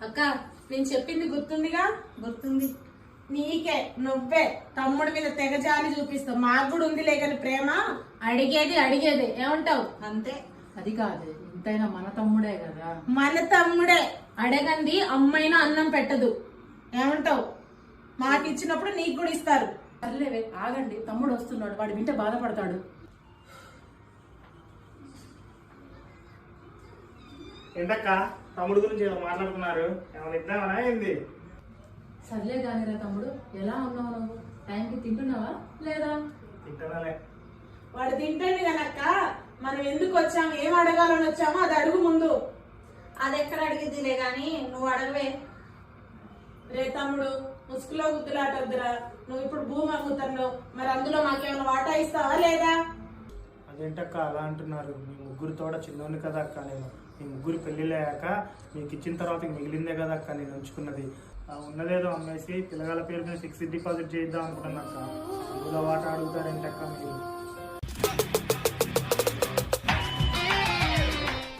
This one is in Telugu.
అక్క నేను చెప్పింది గుర్తుందిగా? గుర్తుంది. నీకే నువ్వే తమ్ముడి మీద తెగజాలి చూపిస్తావు. మాకు కూడా ఉంది లేకని ప్రేమ. అడిగేది ఏమంటావు? అంతే. అది కాదు, ఇంతైనా మన తమ్ముడే కదా. మన తమ్ముడే. అడగంది అమ్మైనా అన్నం పెట్టదు. ఏమంటావు? మాకు ఇచ్చినప్పుడు నీకు కూడా ఇస్తారు. సర్లేవే ఆగండి, తమ్ముడు వస్తున్నాడు, వాడు వింటే బాధపడతాడు. ఏంటక్క తమ్ముడు గురించి ఏదో మాట్లాడుతున్నారు? ఏమైనా ఇద్దామనా ఏంది? సర్లే కానిరా తమ్ముడు, ఎలా ఉన్నావు నువ్వు? టైంకి తింటున్నావా లేదా? తింటానాలే. వాడు తింటాడు కనక్క. మనం ఎందుకు వచ్చాము, ఏం అడగాలని వచ్చామో అది అడుగు ముందు. అది ఎక్కడ అడిగిద్దిలే గాని నువ్వు అడగవే. రే తమ్ముడు, ముసుగులో గుద్దులాట వద్దురా. నువ్వు ఇప్పుడు భూమి అమ్ముతున్నావు, మరి అందులో మాకేమైనా వాటా ఇస్తావా లేదా? అదేంటక్క అలా అంటున్నారు? మీ ముగ్గురు తోడ చిన్నోని కదా అక్క నేను. మీ ముగ్గురు పెళ్లిళ్ళయ్యాక మీకు ఇచ్చిన తర్వాత మిగిలిందే కదా అక్క నేను ఉంచుకున్నది. ఉన్నదేదో అమ్మేసి పిల్లగాల పేరు మీద ఫిక్స్డ్ డిపాజిట్ చేద్దాం అనుకున్నాను అక్క. అందులో వాట అడుగుతారేంటక్క మీరు?